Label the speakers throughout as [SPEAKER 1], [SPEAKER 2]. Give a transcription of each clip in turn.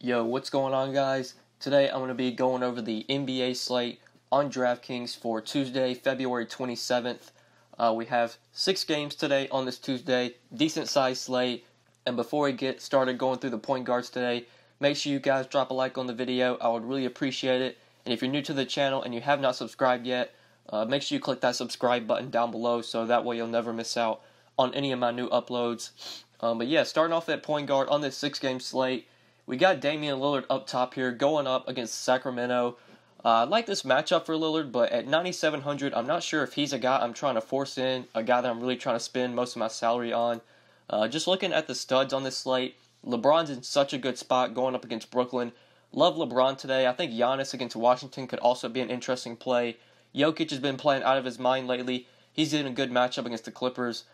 [SPEAKER 1] Yo, what's going on, guys? Today I'm going to be going over the NBA slate on DraftKings for Tuesday, February 27th. We have 6 games today on this Tuesday, decent sized slate. And before we get started going through the point guards today, make sure you guys drop a like on the video. I would really appreciate it. And if you're new to the channel and you have not subscribed yet, make sure you click that subscribe button down below so that way you'll never miss out on any of my new uploads. But yeah, starting off at point guard on this 6-game slate, we got Damian Lillard up top here, going up against Sacramento. I like this matchup for Lillard, but at 9,700, I'm not sure if he's a guy I'm trying to force in, a guy that I'm really trying to spend most of my salary on. Just looking at the studs on this slate, LeBron's in such a good spot going up against Brooklyn. Love LeBron today. I think Giannis against Washington could also be an interesting play. Jokic has been playing out of his mind lately. He's in a good matchup against the Clippers.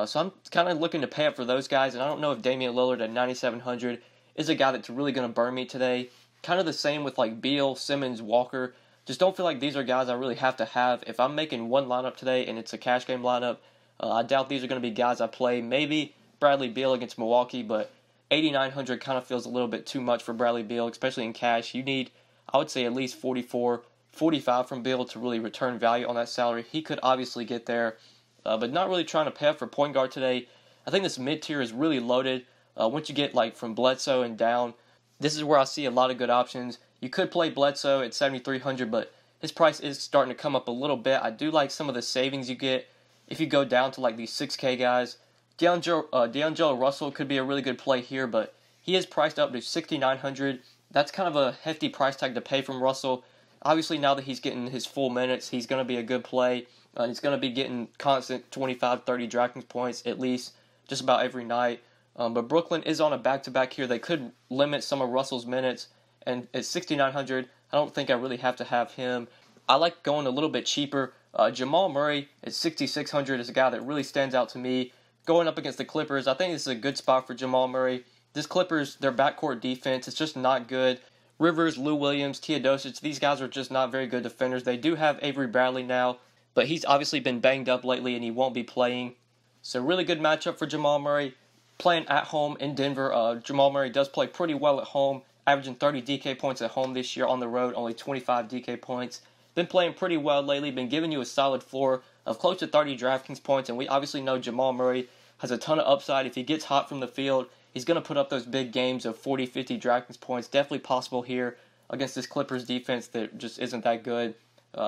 [SPEAKER 1] So I'm kind of looking to pay up for those guys, and I don't know if Damian Lillard at 9,700 is a guy that's really going to burn me today. Kind of the same with like Beal, Simmons, Walker. Just don't feel like these are guys I really have to have. If I'm making one lineup today and it's a cash game lineup, I doubt these are going to be guys I play. Maybe Bradley Beal against Milwaukee, but 8,900 kind of feels a little bit too much for Bradley Beal, especially in cash. You need, I would say, at least 44, 45 from Beal to really return value on that salary. He could obviously get there, but not really trying to pay up for point guard today. I think this mid-tier is really loaded. Once you get like from Bledsoe and down, this is where I see a lot of good options. You could play Bledsoe at 7,300, but his price is starting to come up a little bit. I do like some of the savings you get if you go down to like these 6K guys. D'Angelo Russell could be a really good play here, but he is priced up to 6,900. That's kind of a hefty price tag to pay from Russell. Obviously, now that he's getting his full minutes, he's going to be a good play. He's going to be getting constant 25, 30 DraftKings points at least just about every night. But Brooklyn is on a back-to-back here. They could limit some of Russell's minutes. And at 6,900, I don't think I really have to have him. I like going a little bit cheaper. Jamal Murray at 6,600 is a guy that really stands out to me. Going up against the Clippers, I think this is a good spot for Jamal Murray. This Clippers, their backcourt defense, it's just not good. Rivers, Lou Williams, Teodosic, these guys are just not very good defenders. They do have Avery Bradley now, but he's obviously been banged up lately and he won't be playing. So really good matchup for Jamal Murray. Playing at home in Denver, Jamal Murray does play pretty well at home, averaging 30 DK points at home this year. On the road, only 25 DK points. Been playing pretty well lately, been giving you a solid floor of close to 30 DraftKings points, and we obviously know Jamal Murray has a ton of upside. If he gets hot from the field, he's going to put up those big games of 40, 50 DraftKings points. Definitely possible here against this Clippers defense that just isn't that good.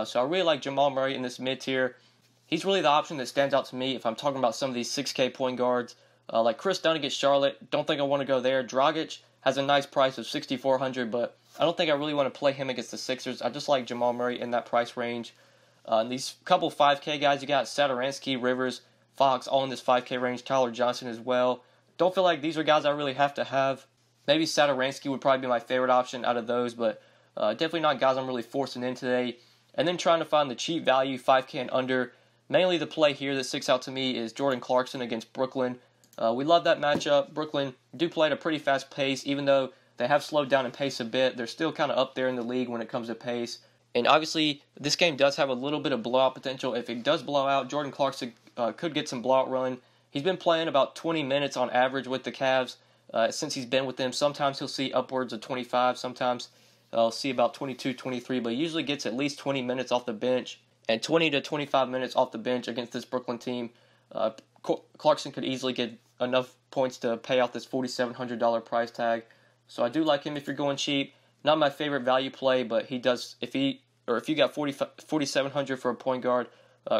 [SPEAKER 1] So I really like Jamal Murray in this mid-tier. He's really the option that stands out to me if I'm talking about some of these 6K point guards. Like Chris Dunn against Charlotte, don't think I want to go there. Dragic has a nice price of 6,400, but I don't think I really want to play him against the Sixers. I just like Jamal Murray in that price range. These couple 5K guys, you got Satoransky, Rivers, Fox, all in this 5K range. Tyler Johnson as well. Don't feel like these are guys I really have to have. Maybe Satoransky would probably be my favorite option out of those, but definitely not guys I'm really forcing in today. And then trying to find the cheap value, 5K and under. Mainly the play here that sticks out to me is Jordan Clarkson against Brooklyn. We love that matchup. Brooklyn do play at a pretty fast pace, even though they have slowed down in pace a bit. They're still kind of up there in the league when it comes to pace. And obviously, this game does have a little bit of blowout potential. If it does blow out, Jordan Clarkson could get some blowout run. He's been playing about 20 minutes on average with the Cavs since he's been with them. Sometimes he'll see upwards of 25. Sometimes he'll see about 22, 23. But he usually gets at least 20 minutes off the bench and 20 to 25 minutes off the bench against this Brooklyn team. Clarkson could easily get enough points to pay off this $4,700 price tag. So I do like him if you're going cheap. Not my favorite value play, but he does, if you got 4,700 for a point guard,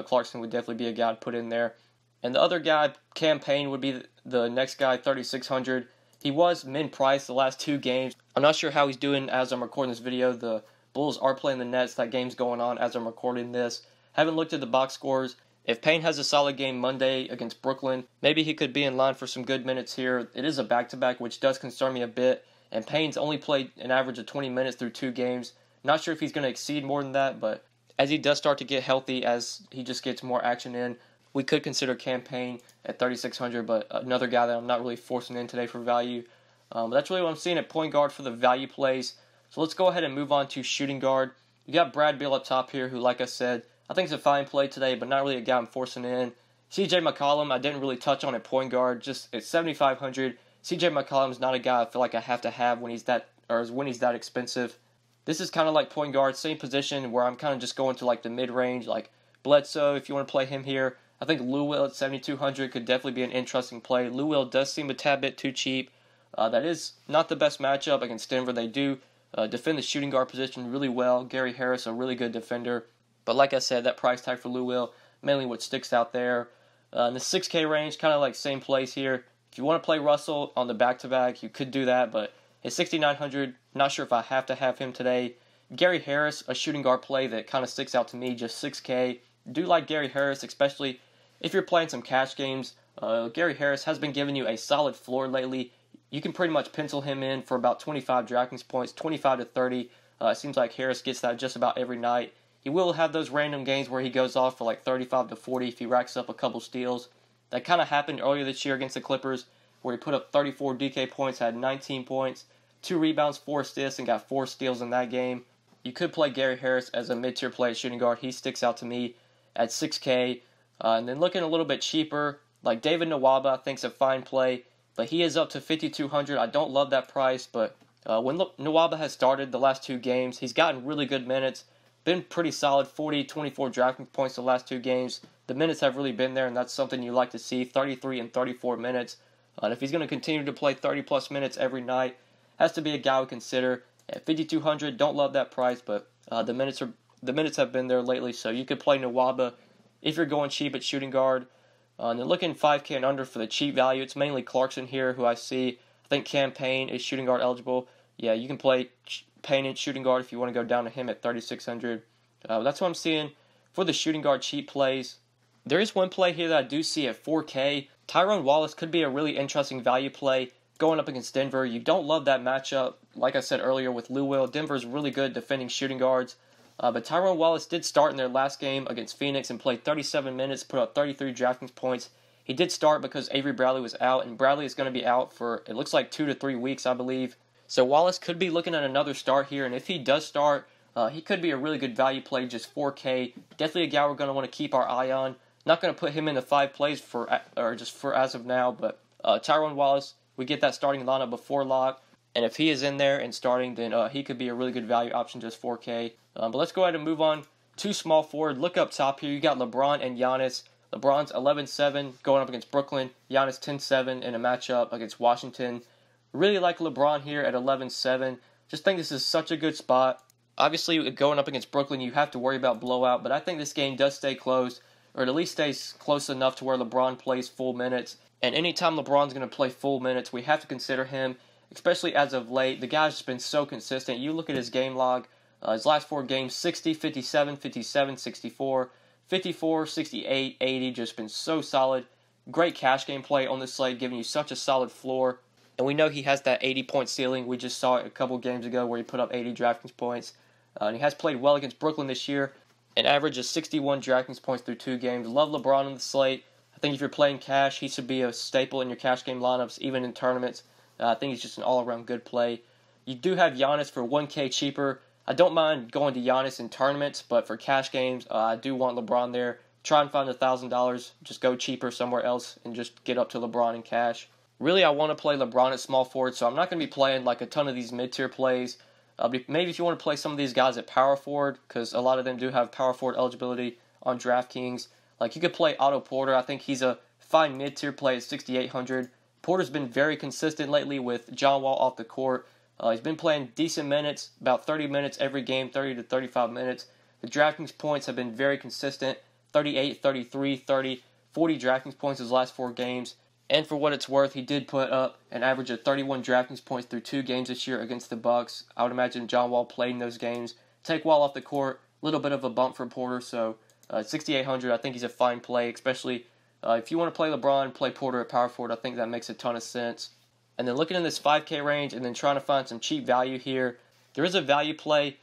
[SPEAKER 1] Clarkson would definitely be a guy I'd put in there. And the other guy, PAYNE, would be the next guy, 3,600. He was min-priced the last 2 games. I'm not sure how he's doing as I'm recording this video. The Bulls are playing the Nets. That game's going on as I'm recording this. Haven't looked at the box scores. If PAYNE has a solid game Monday against Brooklyn, maybe he could be in line for some good minutes here. It is a back-to-back, which does concern me a bit. And PAYNE's only played an average of 20 minutes through 2 games. Not sure if he's going to exceed more than that, but as he does start to get healthy, as he just gets more action in, we could consider PAYNE at 3,600, but another guy that I'm not really forcing in today for value. That's really what I'm seeing at point guard for the value plays. So let's go ahead and move on to shooting guard. You got Brad Beal up top here, who, like I said, I think it's a fine play today, but not really a guy I'm forcing in. CJ McCollum, I didn't really touch on at point guard, just at 7,500. CJ McCollum is not a guy I feel like I have to have when he's that expensive. This is kind of like point guard, same position where I'm kind of just going to like the mid-range, like Bledsoe, if you want to play him here. I think Lou Will at 7,200 could definitely be an interesting play. Lou Will does seem a tad bit too cheap. That is not the best matchup against Denver. They do defend the shooting guard position really well. Gary Harris, a really good defender. But like I said, that price tag for Lou Will, mainly what sticks out there. In the 6K range, kind of like same place here. If you want to play Russell on the back-to-back, you could do that, but at 6,900, not sure if I have to have him today. Gary Harris, a shooting guard play that kind of sticks out to me, just 6K. Do like Gary Harris, especially if you're playing some cash games. Gary Harris has been giving you a solid floor lately. You can pretty much pencil him in for about 25 DraftKings points, 25 to 30. It seems like Harris gets that just about every night. He will have those random games where he goes off for like 35 to 40 if he racks up a couple steals. That kind of happened earlier this year against the Clippers, where he put up 34 DK points, had 19 points, 2 rebounds, 4 assists, and got 4 steals in that game. You could play Gary Harris as a mid-tier play at shooting guard. He sticks out to me at 6K. And then looking a little bit cheaper, like David NWABA, I think is a fine play, but he is up to 5,200. I don't love that price, but when NWABA has started the last 2 games, he's gotten really good minutes, been pretty solid, 40, 24 DraftKings points the last 2 games. The minutes have really been there, and that's something you like to see, 33 and 34 minutes. And if he's going to continue to play 30-plus minutes every night, has to be a guy we consider. At 5,200, don't love that price, but the minutes have been there lately, so you could play NWABA if you're going cheap at shooting guard. And then looking 5K and under for the cheap value, it's mainly Clarkson here, who I see. I think PAYNE is shooting guard eligible. Yeah, you can play PAYNE at shooting guard if you want to go down to him at 3,600. That's what I'm seeing for the shooting guard cheap plays. There is one play here that I do see at 4K. TYRONE Wallace could be a really interesting value play going up against Denver. You don't love that matchup, like I said earlier, with Lou Will. Denver's really good defending shooting guards. But TYRONE Wallace did start in their last game against Phoenix and played 37 minutes, put up 33 DraftKings points. He did start because Avery Bradley was out, and Bradley is going to be out for, it looks like, 2 to 3 weeks, I believe. So Wallace could be looking at another start here, and if he does start, he could be a really good value play, just 4K. Definitely a guy we're going to want to keep our eye on. Not going to put him in the 5 plays for as of now, but TYRONE Wallace, we get that starting lineup before lock, and if he is in there and starting, then he could be a really good value option, just 4K. But let's go ahead and move on to small forward. Look up top here. You got LeBron and Giannis. LeBron's 11-7 going up against Brooklyn. Giannis 10-7 in a matchup against Washington. Really like LeBron here at 11-7. Just think this is such a good spot. Obviously, going up against Brooklyn, you have to worry about blowout, but I think this game does stay close, or at least stays close enough to where LeBron plays full minutes. And anytime LeBron's going to play full minutes, we have to consider him, especially as of late. The guy's just been so consistent. You look at his game log. His last 4 games, 60, 57, 57, 64, 54, 68, 80, just been so solid. Great cash game play on this slate, giving you such a solid floor. And we know he has that 80-point ceiling. We just saw it a couple games ago where he put up 80 DraftKings points. And he has played well against Brooklyn this year. An average of 61 DraftKings points through 2 games. Love LeBron on the slate. I think if you're playing cash, he should be a staple in your cash game lineups, even in tournaments. I think he's just an all-around good play. You do have Giannis for 1K cheaper. I don't mind going to Giannis in tournaments, but for cash games, I do want LeBron there. Try and find $1,000. Just go cheaper somewhere else and just get up to LeBron in cash. Really, I want to play LeBron at small forward, so I'm not going to be playing like a ton of these mid-tier plays. Maybe if you want to play some of these guys at power forward, because a lot of them do have power forward eligibility on DraftKings. Like you could play Otto Porter. I think he's a fine mid-tier play at 6,800. Porter's been very consistent lately with John Wall off the court. He's been playing decent minutes, about 30 minutes every game, 30 to 35 minutes. The DraftKings points have been very consistent, 38, 33, 30, 40 DraftKings points his last 4 games. And for what it's worth, he did put up an average of 31 DraftKings points through 2 games this year against the Bucks. I would imagine John Wall played in those games. Take Wall off the court, a little bit of a bump for Porter, so 6,800, I think he's a fine play, especially if you want to play LeBron, play Porter at power forward. I think that makes a ton of sense. And then looking in this 5K range and then trying to find some cheap value here, there is a value play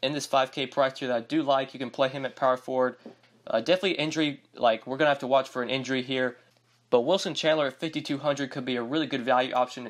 [SPEAKER 1] in this 5K price here that I do like. You can play him at power forward. Definitely injury, like we're going to have to watch for an injury here. But Wilson Chandler at 5,200 could be a really good value option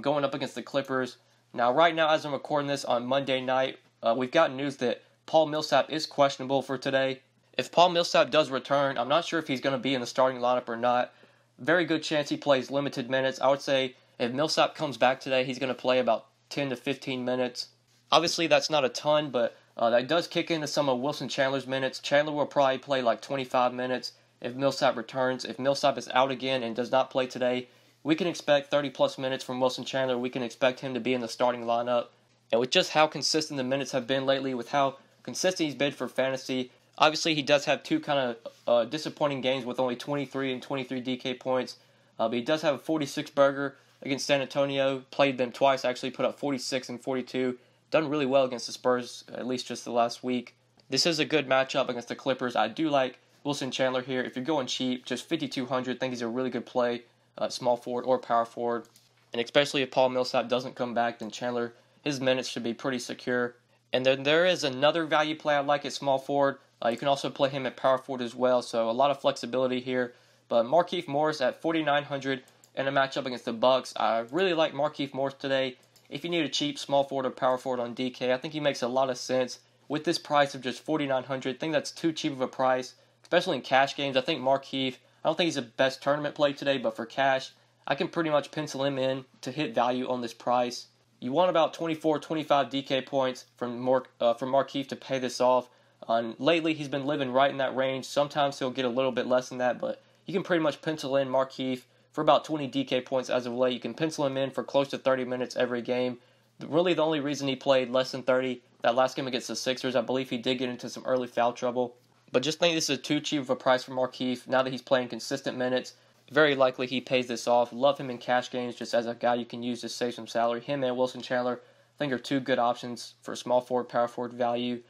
[SPEAKER 1] going up against the Clippers. Now, right now, as I'm recording this on Monday night, we've gotten news that Paul Millsap is questionable for today. If Paul Millsap does return, I'm not sure if he's going to be in the starting lineup or not. Very good chance he plays limited minutes. I would say If Millsap comes back today, he's going to play about 10 to 15 minutes. Obviously, that's not a ton, but that does kick into some of Wilson Chandler's minutes. Chandler will probably play like 25 minutes if Millsap returns. If Millsap is out again and does not play today, we can expect 30-plus minutes from Wilson Chandler. We can expect him to be in the starting lineup. And with just how consistent the minutes have been lately, with how consistent he's been for fantasy, obviously he does have two kind of disappointing games with only 23 and 23 DK points. But he does have a 46 burger against San Antonio. Played them twice, actually put up 46 and 42. Done really well against the Spurs, at least just the last week. This is a good matchup against the Clippers. I do like Wilson Chandler here. If you're going cheap, just 5,200, I think he's a really good play, small forward or power forward. And especially if Paul Millsap doesn't come back, then Chandler, his minutes should be pretty secure. And then there is another value play I like at small forward. You can also play him at power forward as well, so a lot of flexibility here. But Markieff Morris at 4,900 in a matchup against the Bucks. I really like Markieff Morris today. If you need a cheap small forward or power forward on DK, I think he makes a lot of sense. With this price of just 4,900, I think that's too cheap of a price, especially in cash games. I think Markieff, I don't think he's the best tournament play today, but for cash, I can pretty much pencil him in to hit value on this price. You want about 24, 25 DK points from Markieff to pay this off. Lately, he's been living right in that range. Sometimes he'll get a little bit less than that, but you can pretty much pencil in Markieff for about 20 DK points as of late. You can pencil him in for close to 30 minutes every game. Really, the only reason he played less than 30, that last game against the Sixers, I believe he did get into some early foul trouble. But just think this is too cheap of a price for Markieff. Now that he's playing consistent minutes, very likely he pays this off. Love him in cash games just as a guy you can use to save some salary. Him and Wilson Chandler, I think, are two good options for small forward, power forward value.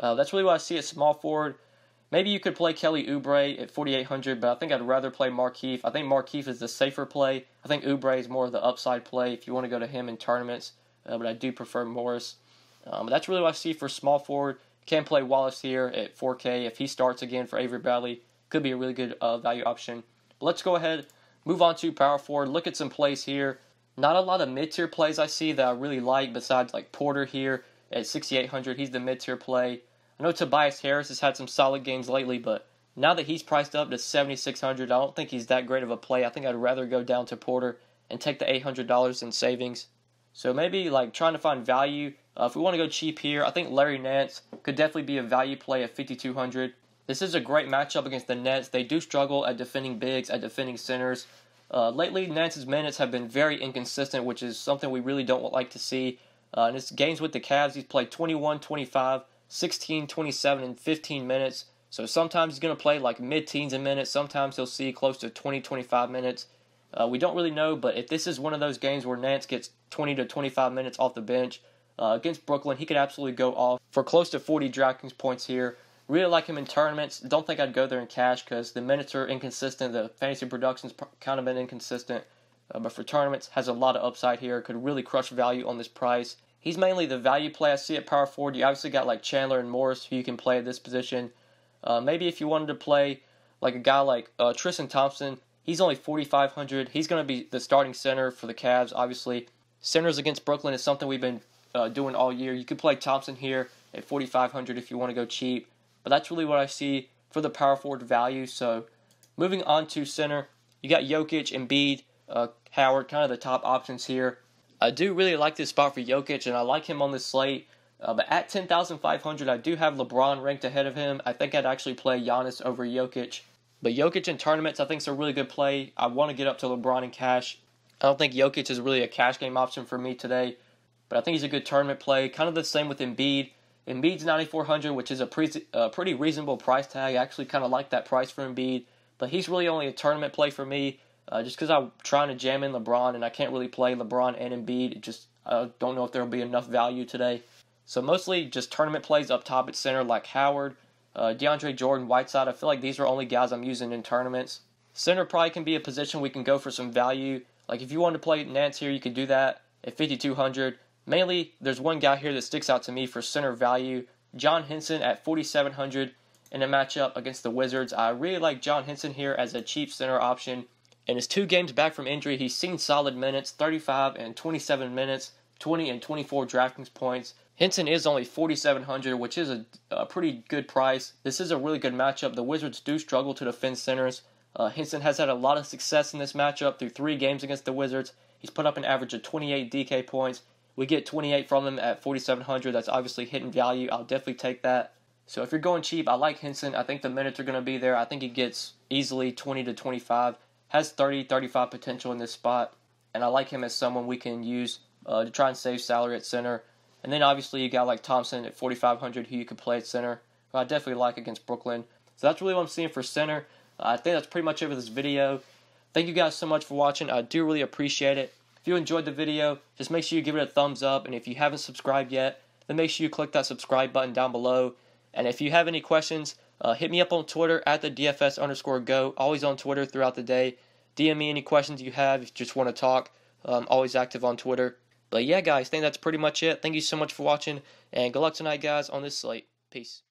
[SPEAKER 1] That's really what I see at small forward. Maybe you could play Kelly Oubre at 4,800, but I think I'd rather play Markieff. I think Markieff is the safer play. I think Oubre is more of the upside play if you want to go to him in tournaments, but I do prefer Morris. But that's really what I see for small forward. Can play Wallace here at 4K. If he starts again for Avery Bradley, could be a really good value option. But let's go ahead, move on to power forward. Look at some plays here. Not a lot of mid-tier plays I see that I really like besides like Porter here at 6,800. He's the mid-tier play. I know Tobias Harris has had some solid games lately, but now that he's priced up to 7,600, I don't think he's that great of a play. I think I'd rather go down to Porter and take the $800 in savings. So maybe like trying to find value. If we want to go cheap here, I think Larry Nance could definitely be a value play at 5,200. This is a great matchup against the Nets. They do struggle at defending bigs, at defending centers. Lately, Nance's minutes have been very inconsistent, which is something we really don't like to see. In his games with the Cavs, he's played 21, 25, 16, 27, and 15 minutes. So sometimes he's going to play like mid-teens in minutes. Sometimes he'll see close to 20, 25 minutes. We don't really know, but if this is one of those games where Nance gets 20 to 25 minutes off the bench against Brooklyn, he could absolutely go off for close to 40 DraftKings points here. Really like him in tournaments. Don't think I'd go there in cash because the minutes are inconsistent. The fantasy production's kind of been inconsistent. But for tournaments, has a lot of upside here. Could really crush value on this price. He's mainly the value play I see at power forward. You obviously got like Chandler and Morris who you can play at this position. Maybe if you wanted to play like a guy like Tristan Thompson, he's only 4,500. He's going to be the starting center for the Cavs, obviously. Centers against Brooklyn is something we've been doing all year. You could play Thompson here at 4,500 if you want to go cheap. But that's really what I see for the power forward value. So moving on to center, you got Jokic, Embiid, Howard, kind of the top options here. I do really like this spot for Jokic, and I like him on this slate. But at 10,500, I do have LeBron ranked ahead of him. I think I'd actually play Giannis over Jokic. But Jokic in tournaments, I think is a really good play. I want to get up to LeBron in cash. I don't think Jokic is really a cash game option for me today. But I think he's a good tournament play. Kind of the same with Embiid. Embiid's 9,400, which is a pretty reasonable price tag. I actually kind of like that price for Embiid. But he's really only a tournament play for me. Just because I'm trying to jam in LeBron and I can't really play LeBron and Embiid. I don't know if there will be enough value today. So mostly just tournament plays up top at center like Howard, DeAndre Jordan, Whiteside. I feel like these are only guys I'm using in tournaments. Center probably can be a position we can go for some value. Like if you want to play Nance here, you could do that at 5,200. Mainly, there's one guy here that sticks out to me for center value. John Henson at 4,700 in a matchup against the Wizards. I really like John Henson here as a cheap center option. In his 2 games back from injury, he's seen solid minutes, 35 and 27 minutes, 20 and 24 DraftKings points. Henson is only 4,700, which is a pretty good price. This is a really good matchup. The Wizards do struggle to defend centers. Henson has had a lot of success in this matchup through 3 games against the Wizards. He's put up an average of 28 DK points. We get 28 from him at 4,700. That's obviously hidden value. I'll definitely take that. So if you're going cheap, I like HENSON. I think the minutes are going to be there. I think he gets easily 20 to 25. Has 30, 35 potential in this spot. And I like him as someone we can use to try and save salary at center. And then obviously you got like Thompson at 4,500 who you could play at center, who I definitely like against Brooklyn. So that's really what I'm seeing for center. I think that's pretty much it for this video. Thank you guys so much for watching. I do really appreciate it. If you enjoyed the video, just make sure you give it a thumbs up. And if you haven't subscribed yet, then make sure you click that subscribe button down below. And if you have any questions, hit me up on Twitter at the DFS_GO. Always on Twitter throughout the day. DM me any questions you have if you just want to talk. I'm always active on Twitter. But yeah, guys, I think that's pretty much it. Thank you so much for watching, and good luck tonight, guys, on this slate. Peace.